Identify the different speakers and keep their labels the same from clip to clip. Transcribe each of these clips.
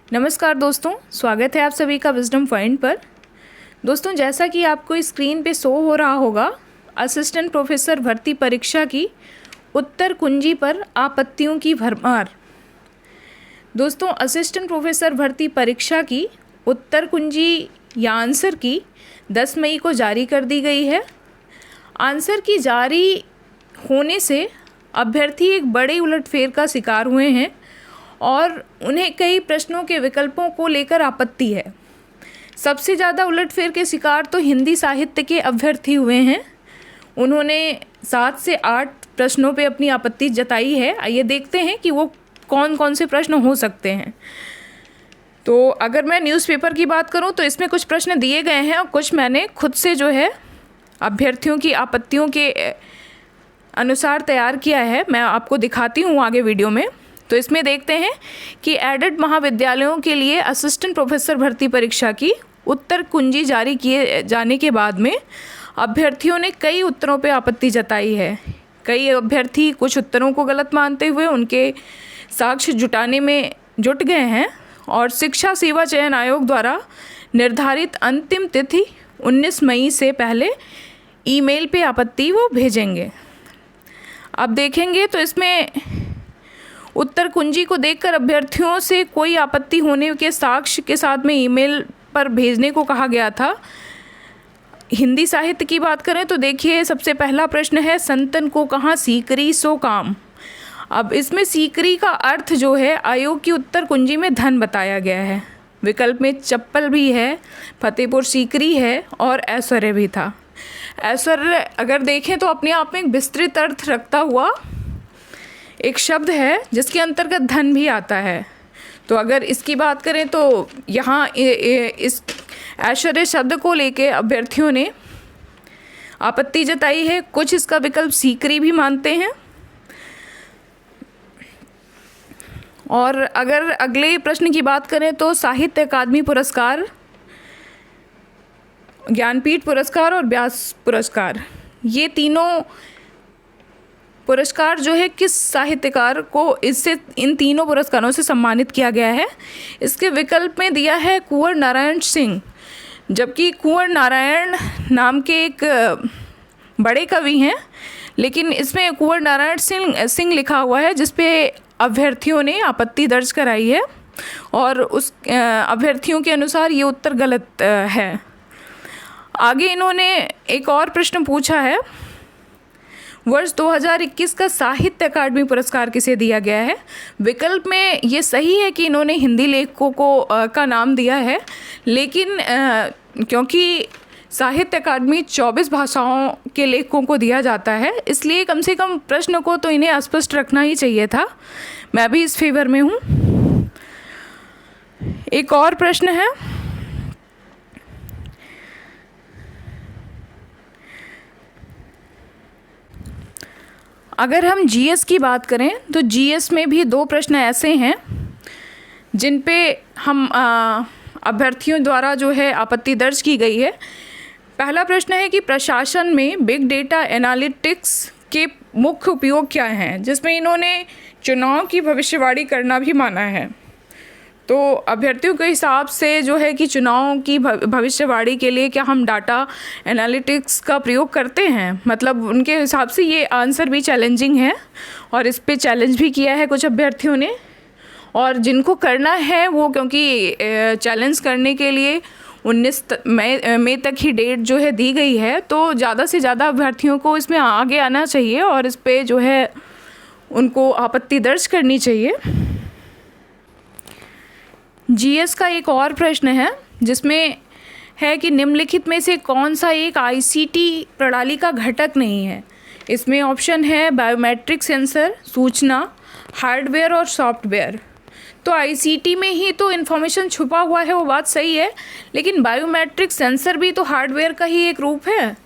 Speaker 1: नमस्कार दोस्तों, स्वागत है आप सभी का विजडम पॉइंट पर। दोस्तों, जैसा कि आपको स्क्रीन पे शो हो रहा होगा, असिस्टेंट प्रोफेसर भर्ती परीक्षा की उत्तर कुंजी पर आपत्तियों की भरमार। दोस्तों, असिस्टेंट प्रोफेसर भर्ती परीक्षा की उत्तर कुंजी या आंसर की 10 मई को जारी कर दी गई है। आंसर की जारी होने से अभ्यर्थी एक बड़े उलटफेर का शिकार हुए हैं और उन्हें कई प्रश्नों के विकल्पों को लेकर आपत्ति है। सबसे ज़्यादा उलटफेर के शिकार तो हिंदी साहित्य के अभ्यर्थी हुए हैं। उन्होंने 7 से 8 प्रश्नों पे अपनी आपत्ति जताई है। आइए देखते हैं कि वो कौन कौन से प्रश्न हो सकते हैं। तो अगर मैं न्यूज़पेपर की बात करूं तो इसमें कुछ प्रश्न दिए गए हैं और कुछ मैंने खुद से जो है अभ्यर्थियों की आपत्तियों के अनुसार तैयार किया है। मैं आपको दिखाती हूँ आगे वीडियो में। तो इसमें देखते हैं कि एडेड महाविद्यालयों के लिए असिस्टेंट प्रोफेसर भर्ती परीक्षा की उत्तर कुंजी जारी किए जाने के बाद में अभ्यर्थियों ने कई उत्तरों पर आपत्ति जताई है। कई अभ्यर्थी कुछ उत्तरों को गलत मानते हुए उनके साक्ष्य जुटाने में जुट गए हैं और शिक्षा सेवा चयन आयोग द्वारा निर्धारित अंतिम तिथि 19 मई से पहले ईमेल पे आपत्ति वो भेजेंगे। अब देखेंगे तो इसमें उत्तर कुंजी को देखकर अभ्यर्थियों से कोई आपत्ति होने के साक्ष्य के साथ में ईमेल पर भेजने को कहा गया था। हिंदी साहित्य की बात करें तो देखिए, सबसे पहला प्रश्न है, संतन को कहाँ सीकरी सो काम। अब इसमें सीकरी का अर्थ जो है आयोग की उत्तर कुंजी में धन बताया गया है। विकल्प में चप्पल भी है, फतेहपुर सीकरी है और ऐश्वर्य भी था। ऐश्वर्य अगर देखें तो अपने आप में एक विस्तृत अर्थ रखता हुआ एक शब्द है जिसके अंतर्गत धन भी आता है। तो अगर इसकी बात करें तो यहाँ इस ऐश्वर्य शब्द को लेके अभ्यर्थियों ने आपत्ति जताई है। कुछ इसका विकल्प सीकरी भी मानते हैं। और अगर अगले प्रश्न की बात करें तो साहित्य अकादमी पुरस्कार, ज्ञानपीठ पुरस्कार और व्यास पुरस्कार, ये तीनों पुरस्कार जो है किस साहित्यकार को इन तीनों पुरस्कारों से सम्मानित किया गया है। इसके विकल्प में दिया है कुंवर नारायण सिंह, जबकि कुंवर नारायण नाम के एक बड़े कवि हैं, लेकिन इसमें कुंवर नारायण सिंह लिखा हुआ है, जिस पे अभ्यर्थियों ने आपत्ति दर्ज कराई है और उस अभ्यर्थियों के अनुसार ये उत्तर गलत है। आगे इन्होंने एक और प्रश्न पूछा है, वर्ष 2021 का साहित्य अकादमी पुरस्कार किसे दिया गया है। विकल्प में ये सही है कि इन्होंने हिंदी लेखकों का नाम दिया है, लेकिन क्योंकि साहित्य अकादमी 24 भाषाओं के लेखकों को दिया जाता है, इसलिए कम से कम प्रश्न को तो इन्हें स्पष्ट रखना ही चाहिए था। मैं भी इस फेवर में हूँ। एक और प्रश्न है, अगर हम जीएस की बात करें तो जीएस में भी 2 प्रश्न ऐसे हैं जिन पे हम अभ्यर्थियों द्वारा जो है आपत्ति दर्ज की गई है। पहला प्रश्न है कि प्रशासन में बिग डेटा एनालिटिक्स के मुख्य उपयोग क्या हैं, जिसमें इन्होंने चुनाव की भविष्यवाणी करना भी माना है। तो अभ्यर्थियों के हिसाब से जो है कि चुनाव की भविष्यवाणी के लिए क्या हम डाटा एनालिटिक्स का प्रयोग करते हैं, मतलब उनके हिसाब से ये आंसर भी चैलेंजिंग है और इस पे चैलेंज भी किया है कुछ अभ्यर्थियों ने। और जिनको करना है वो, क्योंकि चैलेंज करने के लिए 19 मई तक ही डेट जो है दी गई है, तो ज़्यादा से ज़्यादा अभ्यर्थियों को इसमें आगे आना चाहिए और इस पे जो है उनको आपत्ति दर्ज करनी चाहिए। जीएस का एक और प्रश्न है जिसमें है कि निम्नलिखित में से कौन सा एक आईसीटी प्रणाली का घटक नहीं है। इसमें ऑप्शन है बायोमेट्रिक सेंसर, सूचना, हार्डवेयर और सॉफ्टवेयर। तो आईसीटी में ही तो इन्फॉर्मेशन छुपा हुआ है, वो बात सही है, लेकिन बायोमेट्रिक सेंसर भी तो हार्डवेयर का ही एक रूप है।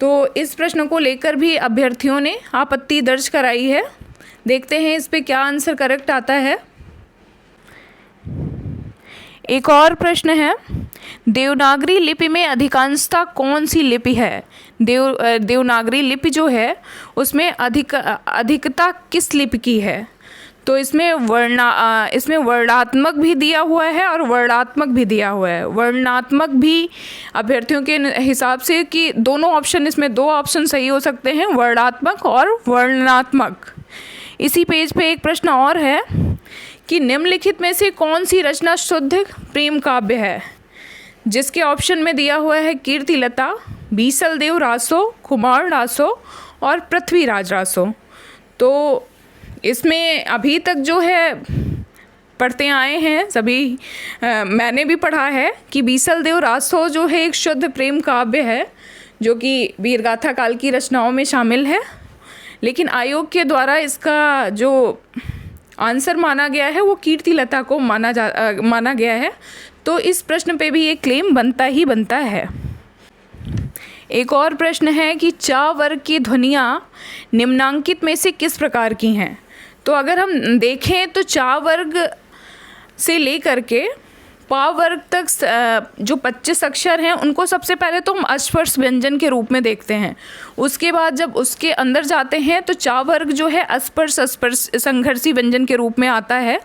Speaker 1: तो इस प्रश्न को लेकर भी अभ्यर्थियों ने आपत्ति दर्ज कराई है। देखते हैं इस पे क्या आंसर करेक्ट आता है। एक और प्रश्न है, देवनागरी लिपि में अधिकांशतः कौन सी लिपि है। देवनागरी लिपि जो है उसमें अधिकता किस लिपि की है। तो इसमें वर्णात्मक भी दिया हुआ है और वर्णात्मक भी दिया हुआ है। वर्णात्मक भी अभ्यर्थियों के हिसाब से कि दोनों ऑप्शन, इसमें दो ऑप्शन सही हो सकते हैं, वर्णात्मक और वर्णनात्मक। इसी पेज पे एक प्रश्न और है कि निम्नलिखित में से कौन सी रचना शुद्ध प्रेम काव्य है, जिसके ऑप्शन में दिया हुआ है कीर्तिलता, बीसलदेव रासो, कुमार रासो और पृथ्वीराज रासो। तो इसमें अभी तक जो है पढ़ते आए हैं सभी, मैंने भी पढ़ा है कि बीसलदेव रासो जो है एक शुद्ध प्रेम काव्य है जो कि वीरगाथा काल की रचनाओं में शामिल है, लेकिन आयोग के द्वारा इसका जो आंसर माना गया है वो कीर्तिलता को माना गया है। तो इस प्रश्न पे भी ये क्लेम बनता ही बनता है। एक और प्रश्न है कि चा वर्ग की ध्वनियाँ निम्नांकित में से किस प्रकार की हैं। तो अगर हम देखें तो चा वर्ग से लेकर के पा वर्ग तक जो 25 अक्षर हैं उनको सबसे पहले तो हम अस्पर्श व्यंजन के रूप में देखते हैं। उसके बाद जब उसके अंदर जाते हैं तो चा वर्ग जो है अस्पर्श संघर्षी व्यंजन के रूप में आता है।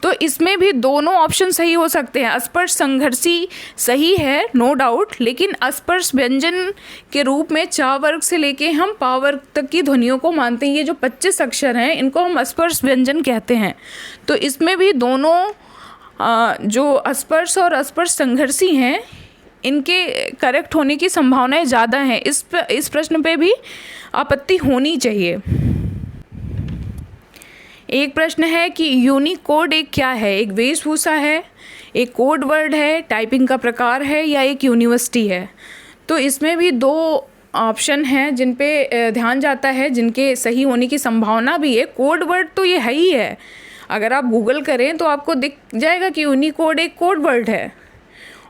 Speaker 1: तो इसमें भी दोनों ऑप्शन सही हो सकते हैं। अस्पर्श संघर्षी सही है नो डाउट, लेकिन अस्पर्श व्यंजन के रूप में चा वर्ग से लेके हम पा वर्ग तक की ध्वनियों को मानते हैं। ये जो 25 अक्षर हैं इनको हम अस्पर्श व्यंजन कहते हैं। तो इसमें भी दोनों जो अस्पर्श और अस्पर्श संघर्षी हैं इनके करेक्ट होने की संभावनाएं ज़्यादा हैं। इस प्रश्न पे भी आपत्ति होनी चाहिए। एक प्रश्न है कि यूनिकोड एक क्या है, एक वेशभूषा है, एक कोड वर्ड है, टाइपिंग का प्रकार है या एक यूनिवर्सिटी है। तो इसमें भी दो ऑप्शन हैं जिन पे ध्यान जाता है, जिनके सही होने की संभावना भी है। कोड वर्ड तो ये है ही है, अगर आप गूगल करें तो आपको दिख जाएगा कि यूनिकोड एक कोड वर्ड है।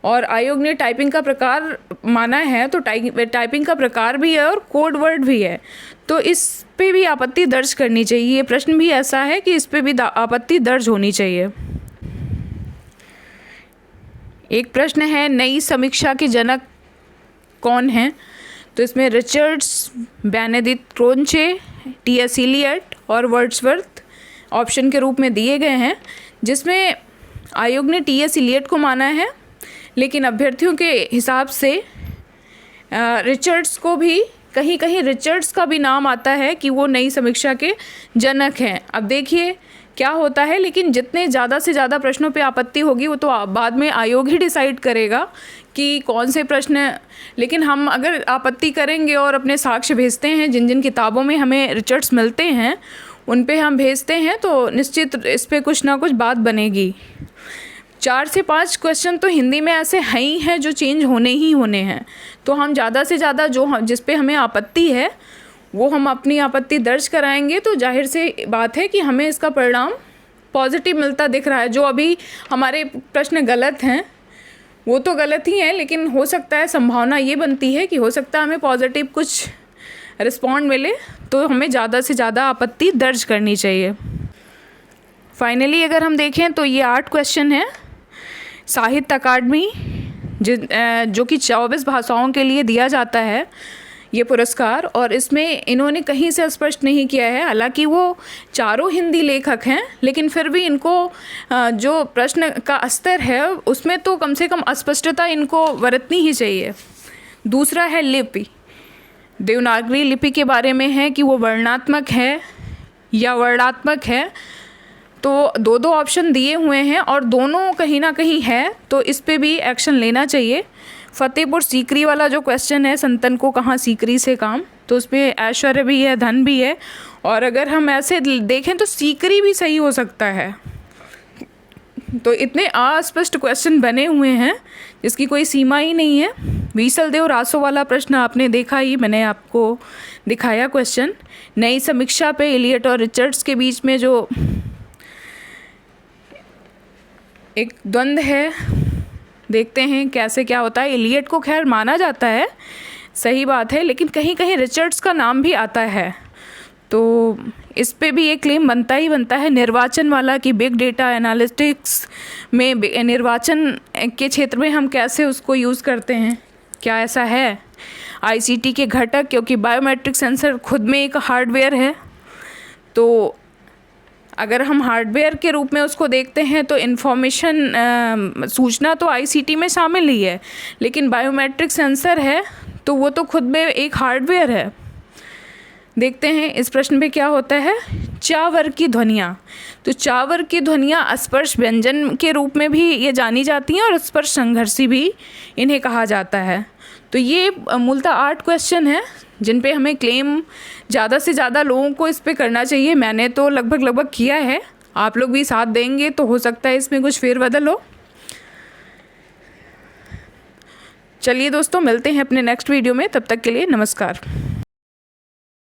Speaker 1: और आयोग ने टाइपिंग का प्रकार माना है, तो टाइपिंग का प्रकार भी है और कोड वर्ड भी है। तो इस पे भी आपत्ति दर्ज करनी चाहिए। ये प्रश्न भी ऐसा है कि इस पे भी आपत्ति दर्ज होनी चाहिए। एक प्रश्न है नई समीक्षा के जनक कौन हैं। तो इसमें रिचर्ड्स, बेनेडिक्ट क्रोंचे, टी.एस. इलियट और वर्ड्सवर्थ ऑप्शन के रूप में दिए गए हैं, जिसमें आयोग ने टी.एस. इलियट को माना है, लेकिन अभ्यर्थियों के हिसाब से रिचर्ड्स को भी कहीं कहीं रिचर्ड्स का भी नाम आता है कि वो नई समीक्षा के जनक हैं। अब देखिए क्या होता है, लेकिन जितने ज़्यादा से ज़्यादा प्रश्नों पे आपत्ति होगी वो तो बाद में आयोग ही डिसाइड करेगा कि कौन से प्रश्न। लेकिन हम अगर आपत्ति करेंगे और अपने साक्ष्य भेजते हैं, जिन जिन किताबों में हमें रिचर्ड्स मिलते हैं उन पे हम भेजते हैं, तो निश्चित इस पे कुछ ना कुछ बात बनेगी। 4 से 5 क्वेश्चन तो हिंदी में ऐसे हैं ही हैं जो चेंज होने ही होने हैं। तो हम ज़्यादा से ज़्यादा जिस पे हमें आपत्ति है वो हम अपनी आपत्ति दर्ज कराएंगे, तो जाहिर से बात है कि हमें इसका परिणाम पॉजिटिव मिलता दिख रहा है। जो अभी हमारे प्रश्न गलत हैं वो तो गलत ही हैं, लेकिन हो सकता है संभावना ये बनती है कि हो सकता है हमें पॉजिटिव कुछ रिस्पॉन्ड मिले, तो हमें ज़्यादा से ज़्यादा आपत्ति दर्ज करनी चाहिए। फाइनली अगर हम देखें तो ये 8 क्वेश्चन हैं साहित्य अकादमी जो कि 24 भाषाओं के लिए दिया जाता है ये पुरस्कार, और इसमें इन्होंने कहीं से स्पष्ट नहीं किया है। हालांकि वो चारों हिंदी लेखक हैं, लेकिन फिर भी इनको जो प्रश्न का स्तर है उसमें तो कम से कम अस्पष्टता इनको बरतनी ही चाहिए। दूसरा है लिपि। देवनागरी लिपि के बारे में है कि वो वर्णात्मक है या वर्णात्मक है। तो दो ऑप्शन दिए हुए हैं और दोनों कहीं ना कहीं है, तो इस पे भी एक्शन लेना चाहिए। फतेहपुर सीकरी वाला जो क्वेश्चन है, संतन को कहाँ सीकरी से काम, तो उसमें ऐश्वर्य भी है, धन भी है, और अगर हम ऐसे देखें तो सीकरी भी सही हो सकता है। तो इतने अस्पष्ट क्वेश्चन बने हुए हैं जिसकी कोई सीमा ही नहीं है। बीसलदेव रासो वाला प्रश्न आपने देखा ही, मैंने आपको दिखाया क्वेश्चन। नई समीक्षा पे इलियट और रिचर्ड्स के बीच में जो एक द्वंद्व है, देखते हैं कैसे क्या होता है। इलियट को खैर माना जाता है, सही बात है, लेकिन कहीं कहीं रिचर्ड्स का नाम भी आता है, तो इस पे भी एक क्लेम बनता ही बनता है। निर्वाचन वाला कि बिग डेटा एनालिटिक्स में निर्वाचन के क्षेत्र में हम कैसे उसको यूज़ करते हैं, क्या ऐसा है। आईसीटी के घटक, क्योंकि बायोमेट्रिक सेंसर खुद में एक हार्डवेयर है, तो अगर हम हार्डवेयर के रूप में उसको देखते हैं तो इन्फॉर्मेशन सूचना तो आईसीटी में शामिल ही है, लेकिन बायोमेट्रिक सेंसर है तो वो तो खुद में एक हार्डवेयर है। देखते हैं इस प्रश्न पे क्या होता है। चा वर्ग की ध्वनियाँ, तो चा वर्ग की ध्वनियाँ स्पर्श व्यंजन के रूप में भी ये जानी जाती हैं और स्पर्श संघर्षी भी इन्हें कहा जाता है। तो ये मूलतः 8 क्वेश्चन है जिन पे हमें क्लेम ज़्यादा से ज़्यादा लोगों को इस पे करना चाहिए। मैंने तो लगभग किया है, आप लोग भी साथ देंगे तो हो सकता है इसमें कुछ फेरबदल हो। चलिए दोस्तों, मिलते हैं अपने नेक्स्ट वीडियो में, तब तक के लिए नमस्कार।